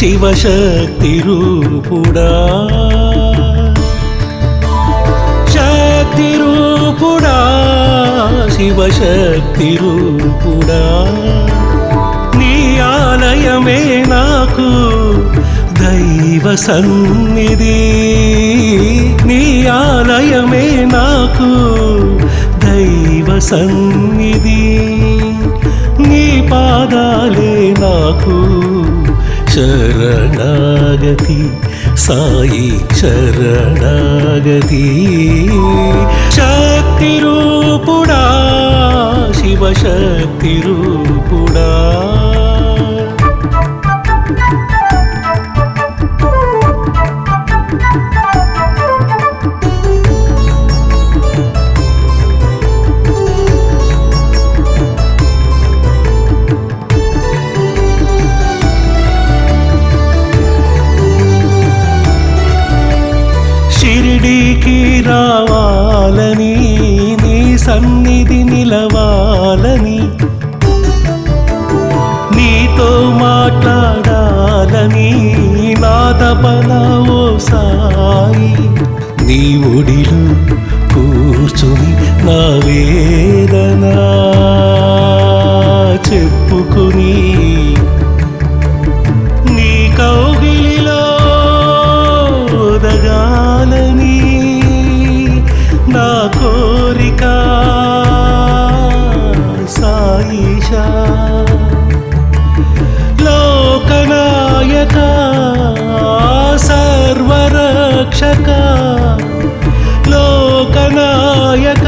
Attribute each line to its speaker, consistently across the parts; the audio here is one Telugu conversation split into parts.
Speaker 1: శివశక్తి రూపుడా శక్తి రూపుడా శివశక్తి రూపుడా నీ ఆలయమే నాకు దైవ సన్నిధి నీ ఆలయమే నాకు దైవ సన్నిధి నీ పాదాలే నాకు శరణాగతి సాయి శరణాగతి శక్తి రూపుడా శివశక్తి రూపుడా షిరిడీకి రావాలని నీ సన్నిధి నిలవాలని నీతో మాట్లాడాలని నా తపన ఓ సాయి నీ ఒడిలో కూర్చుని నా వేదన చెప్పుకుని నీ కౌగిలిలో ఒదగాలని నా కోరిక సాయిషా లోకనాయక సర్వరక్షక లోకనాయక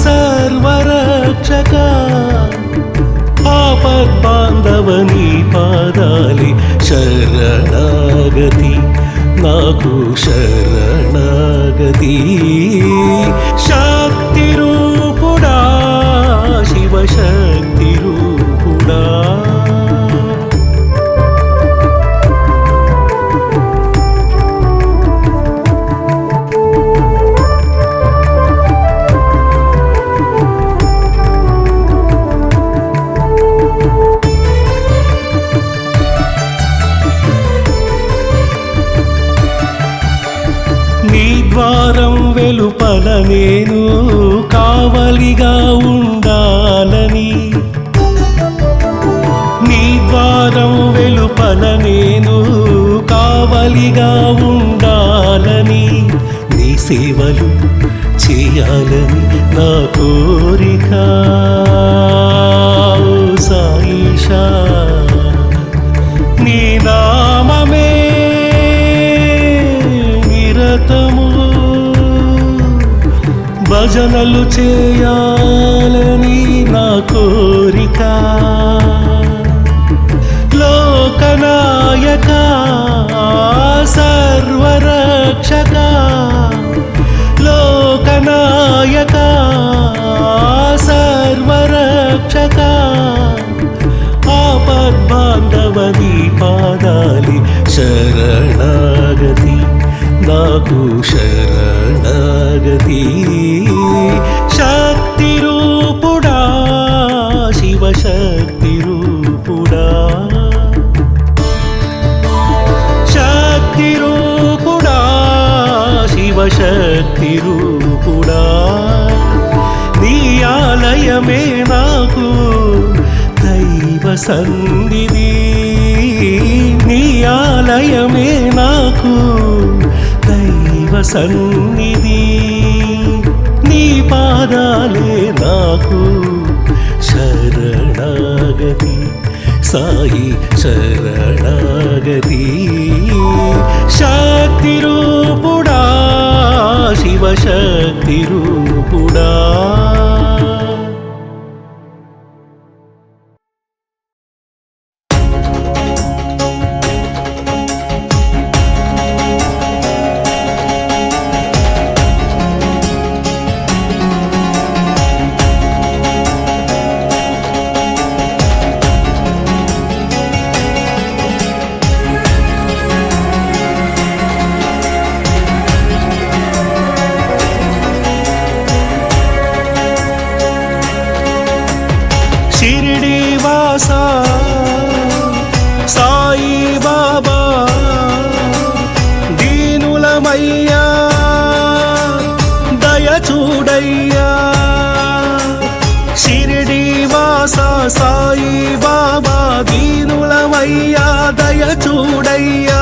Speaker 1: సర్వరక్షక ఆపద్బాంధవని పాదాలి శరణాగతి నాకు శరణాగతి శక్తి రూపుడా శివశక్తి రూపుడా నీ ద్వారం వెలుపల నేను కావలిగా ఉండాలని నీ ద్వారం వెలుపల నేను కావలిగా ఉండాలని నీ సేవలు చేయాలని నా కోరిక ఓ సాయిషా నీ నామమే భజనలు చేయాలని నా కోరిక లోకనాయక సర్వరక్షక లోకనాయక సర్వరక్షక ఆపద్బాంధవని పాదాలి శరణాగతి నాకు శరణాగతి శక్తి రూపుడా శివశక్తి రూపుడా శక్తి రూపుడా శివశక్తి రూపుడా నీ ఆలయమే నాకు దైవ సన్నిధి నీ ఆలయమే నాకు దైవ సన్నిధి నీ పాదాలే నాకు శరణాగతి సాయి శరణాగతి శక్తి రూపుడా శివశక్తి రూపుడా షిరిడి వాసా సాయి చూడయ్యా షిరిడి వాస సాయి బాబా దీనులమయ్యా దయ చూడయ్యా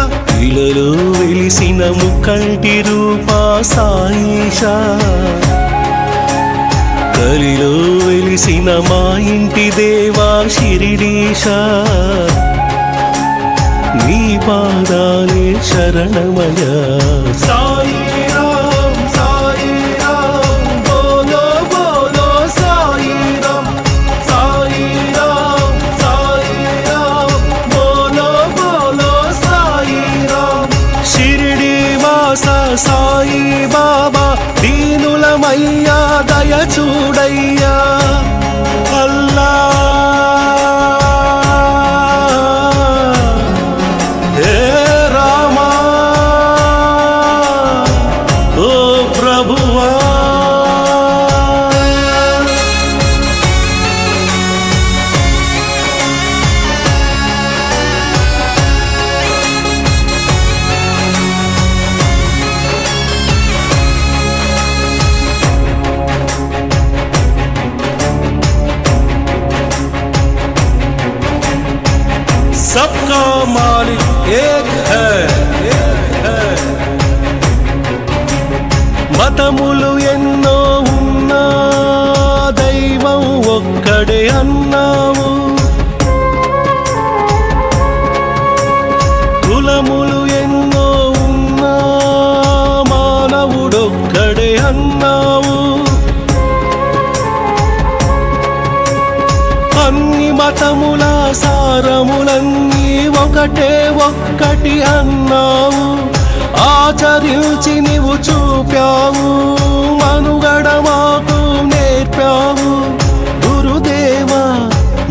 Speaker 1: ఇలలో వెలిసిన ముక్కంటి రూపా సాయిషా కలిలో వెలిసిన మా ఇంటి దేవా షిరిడీశా నీ పాదాలే శరణమయ్యా సాయి రామ్ సాయి రామ్ బోలో బోలో సాయి రామ్ సాయి రామ్ సాయి రామ్ బోలో బోలో సాయి రామ్ షిరిడి వాస సాయి బాబా దీనులమయ్యా దయ చూడయ్యా అల్లా सबका मालिक एक है మతములు ఎన్నో ఉన్నా దైవం ఒక్కడే అన్నావు కులములు ఎన్నో ఉన్నా మానవుడొక్కడే అన్నావు అన్ని మతముల సారములన్నీ ఒకటే ఒక్కటి అన్నావు ఆచరించి నీవు చూపావు మనుగడ మాకు నేర్పావు గురుదేవా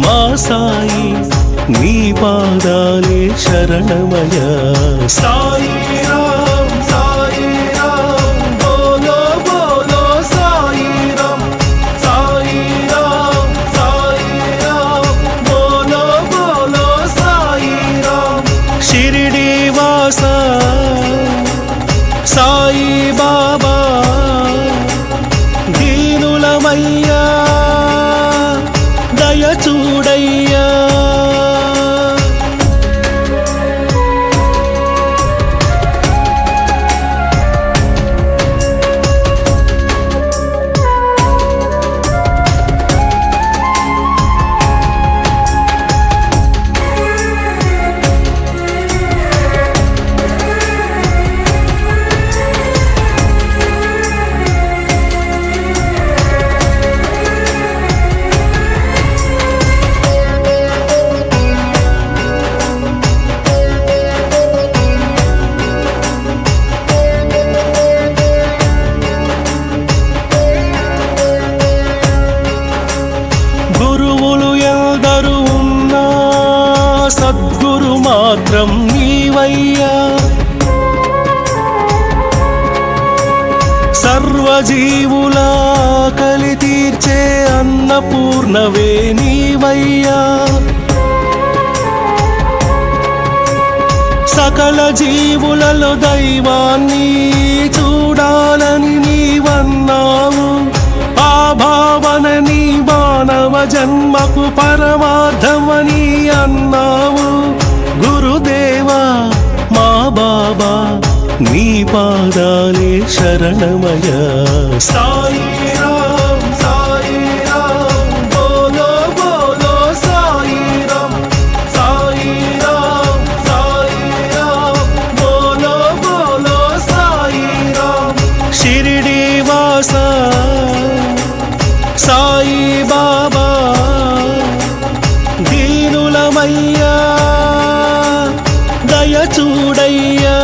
Speaker 1: మా సాయి నీ పాదాలే శరణమయ్యా సాయి రామ్ సాయి రామ్ బోలో బోలో సాయి రామ్ సాయి రామ్ సాయి రామ్ బోలో బోలో సాయి రామ్ షిరిడి వాస సాయి బాబా దీనులమయ్యా దయ చూడయ్యా సద్గురు మాత్రం నీవయ్యా సర్వజీవుల కలి తీర్చే అన్నపూర్ణవే నీవయ్యా సకల జీవులలో దైవాన్ని చూడాలని నీవన్నావు ఆ భావన నీ మానవ జన్మకు పరమార్థమని అన్నావు గురుదేవా మా బాబా నీ పాదాలే శరణమయ్యా సాయి రామ్ సాయి రామ్ బోలో బోలో సాయి రామ్ సాయి రామ్ సాయి రామ్ బోలో బోలో సాయి రామ్ షిరిడి వాస సాయి బాబా దీనులమయ్యా దయ చూడయ్యా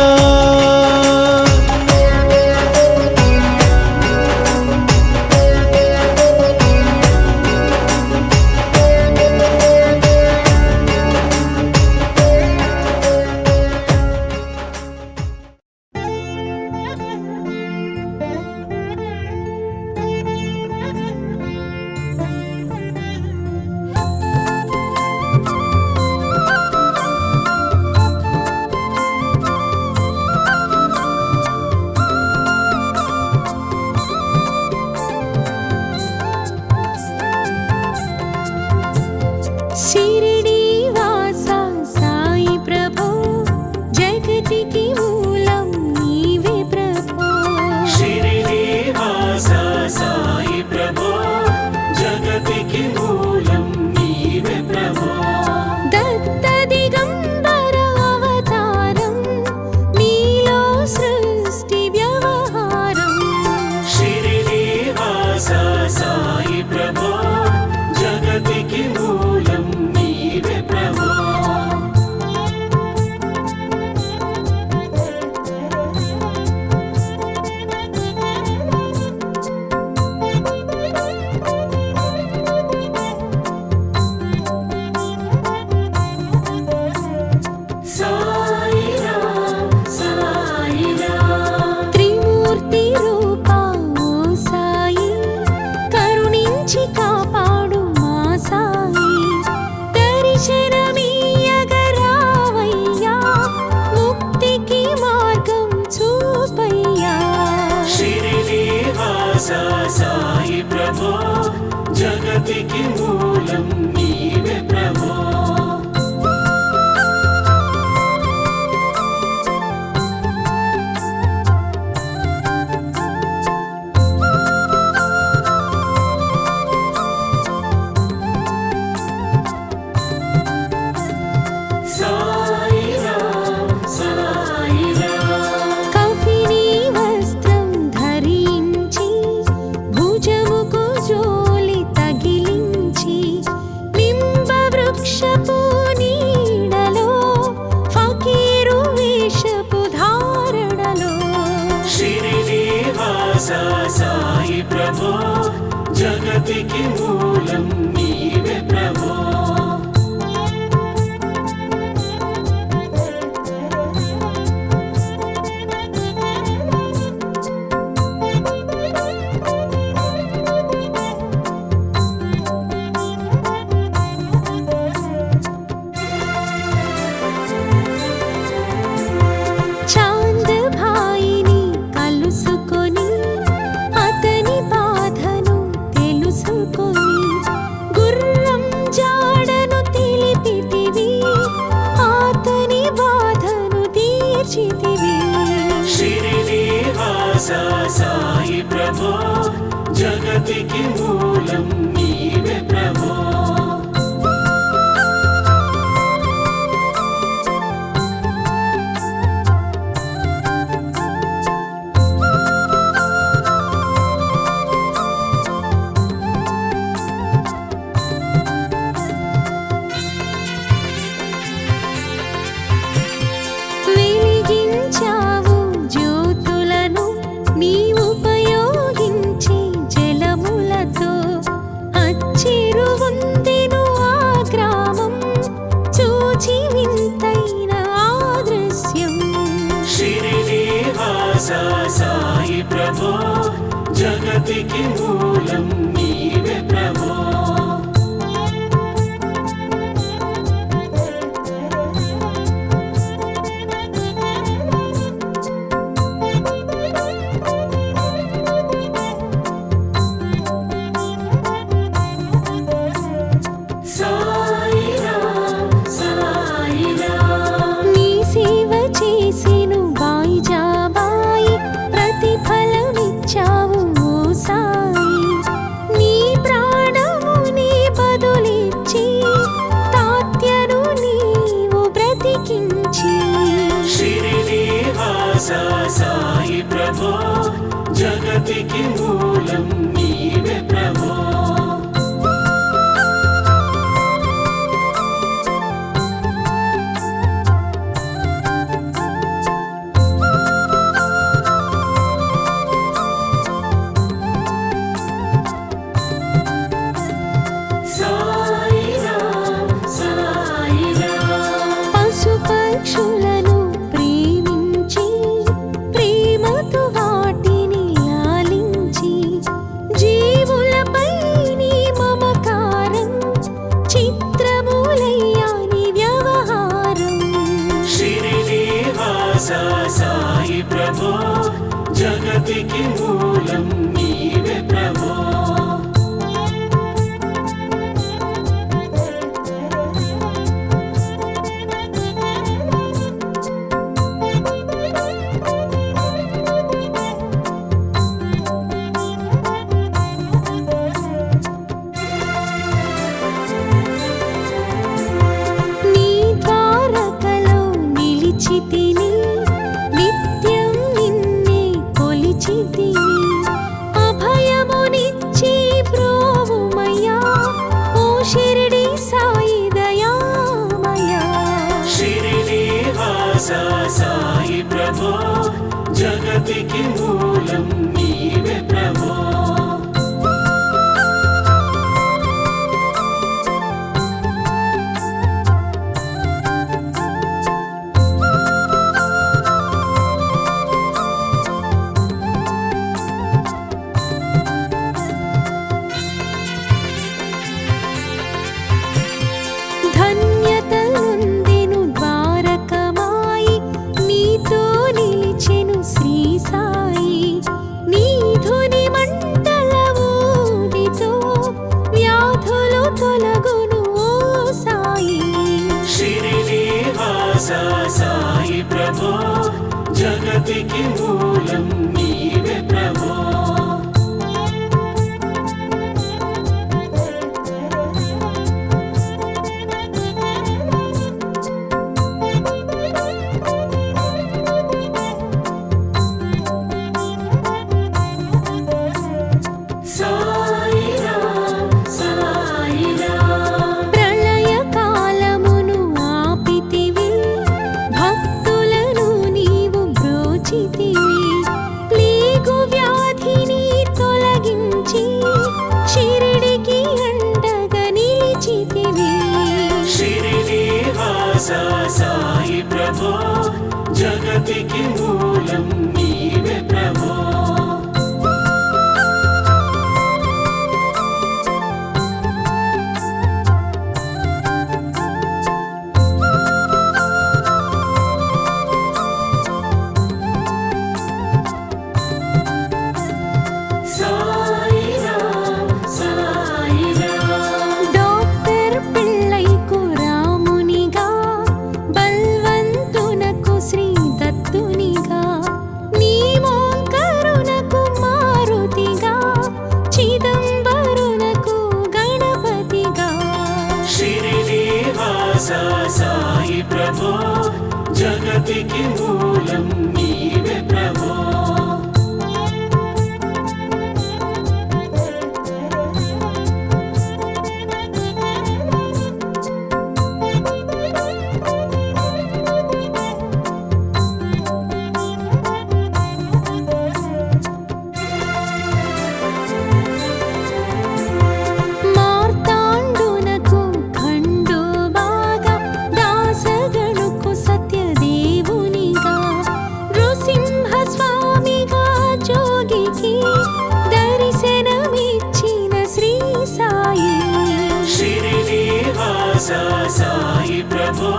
Speaker 1: సాయి ప్రభో జగతికి మూలం నీవే ప్రభో సాయి ప్రభో జగతికి మూలం నీవే ప్రభో సాయి ప్రభో జగతికి మూలం నీవే ప్రభో సాయి ప్రభో జగతికి మూలం నీవే ప్రభో సాయి ప్రభో జగతికి మూలం నీవే ప్రభో
Speaker 2: పశుపక్షులను ప్రేమించి ప్రేమతో వాటిని లాలించి
Speaker 1: జగతికి మూలం నీవే ప్రభో. సాయి ప్రభో జగతికి మూలం నీవే ప్రభో. సాయి ప్రభో జగతికి మూలం నీవే ప్రభో. సాయి ప్రభో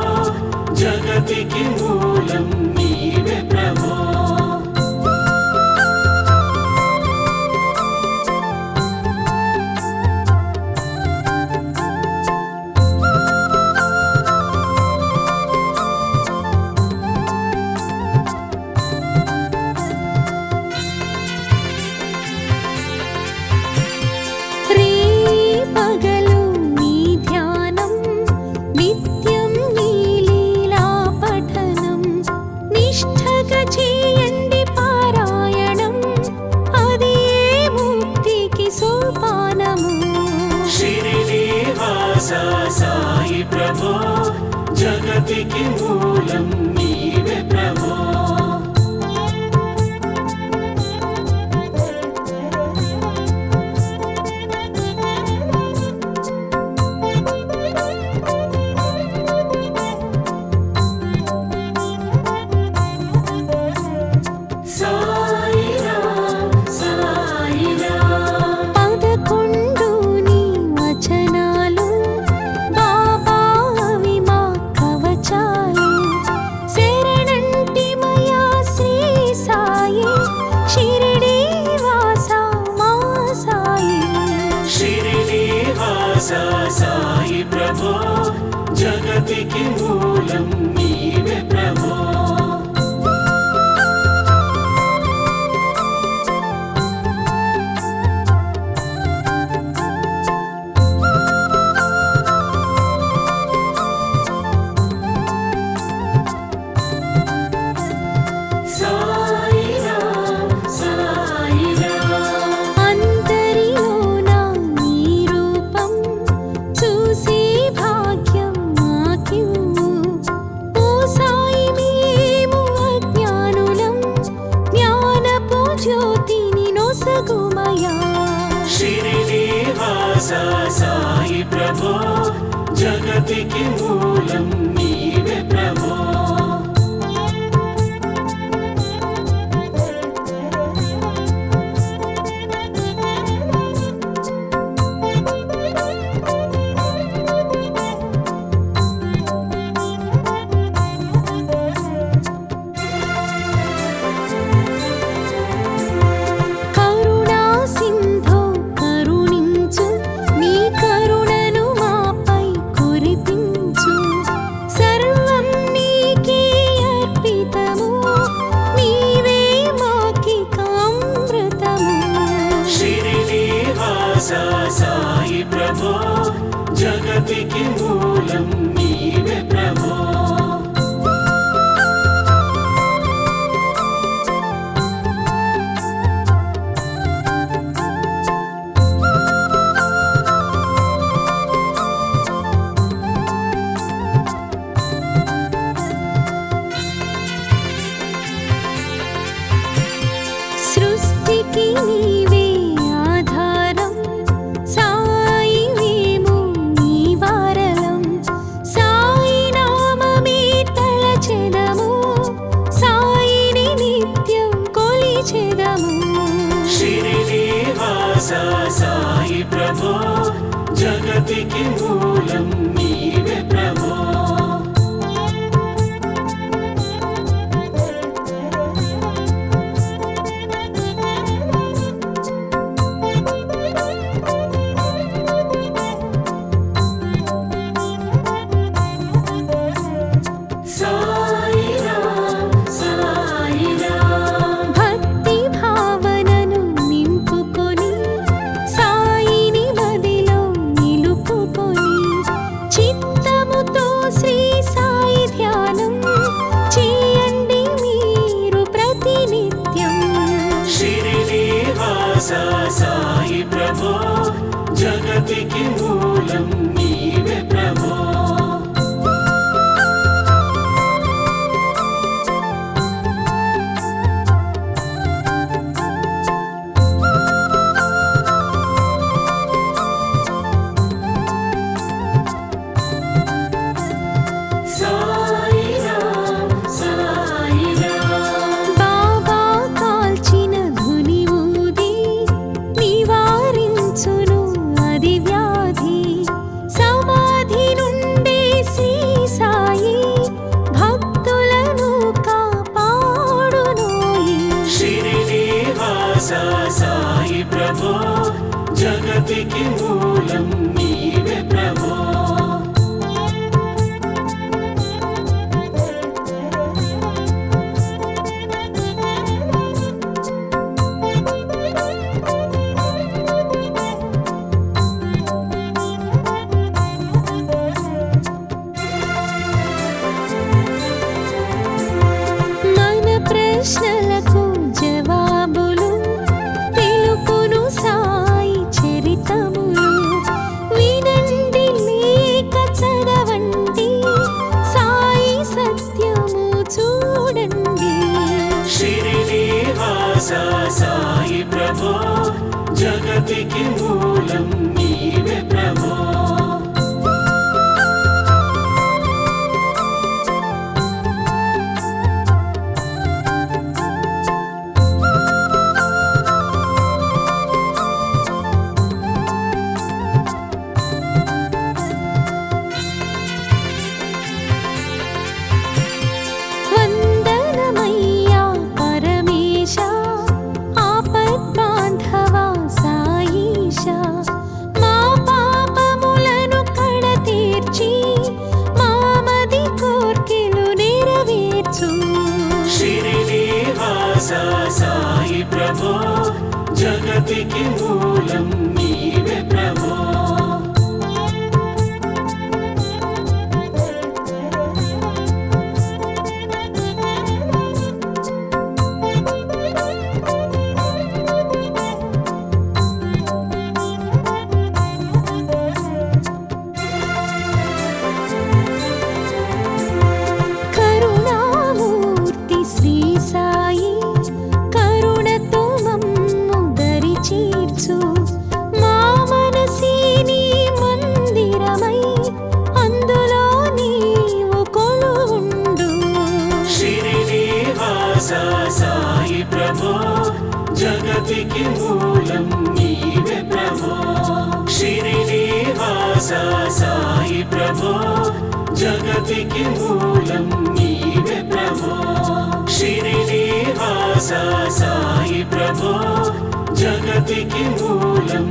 Speaker 1: జగతికి మూలం నీవే ప్రభో. సాయి ప్రభో జగతికి మూలం నీవే ప్రభో. సాయి ప్రభో జగతికి మూలం నీవే ప్రభో. సాయి ప్రభో జగతికి మూలం నీవే ప్రభో. సాయి ప్రభో జగతికి మూలం నీవే ప్రభో
Speaker 2: సృష్టికి నీవే ఆధారం సాయి మేము నీ వారలం సాయి నామమే తలచెదము సాయిని నిత్యం కొలిచెదము
Speaker 1: శ్రీనివాస సాయి ప్రభో జగతికి మూలం నీవే ప్రభో
Speaker 2: భక్తి భావనను నింపుకొని సాయిని మదిలో నిలుపుకొని చిత్తముతో శ్రీ సాయి ధ్యానం చేయండి మీరు ప్రతినిత్యం
Speaker 1: శ్రీనివాస సాయి ప్రభో జగతికి మూలం నీవే ప్రభో
Speaker 2: బాబా కాల్చిన ధుని ఊది నివారించును అది వ్యాధి సమాధి నుండే శ్రీ సాయి భక్తులను కాపాడునోయి
Speaker 1: శ్రీనివాస సాయి ప్రభో జగతికి మూలం నీవే ప్రభో
Speaker 2: మన ప్రశ్నలకు జవాబులు తెలుపును సాయి చరితములు వినండి లేక చదవండి సాయి సత్యము చూడండి
Speaker 1: శ్రీనివాస సాయి ప్రభో జగతికి మూలం నీవే ప్రభో
Speaker 2: వందనమయ్యా పరమేశ ఆపద్బాంధవా సాయీశ మా పాపములను కడతీర్చి మామది కోర్కెలు నెరవేర్చు
Speaker 1: శ్రీనివాస సాయి ప్రభో జగతికి మూలం నీవే ప్రభో
Speaker 2: కరుణామూర్తి శ్రీ సాయి కరుణతో మమ్ము దరి చేర్చు మా మనసిని మందిరమై అందులో నీవు కొలువుండు
Speaker 1: శ్రీనివాస సాయి ప్రభో జగతికి మూలం నీవే ప్రభో శ్రీనివాస సాయి ప్రభో జగతికి మూలం నీవే ప్రభో శ్రీనివాస సాయి ప్రభో జగతికి మూలం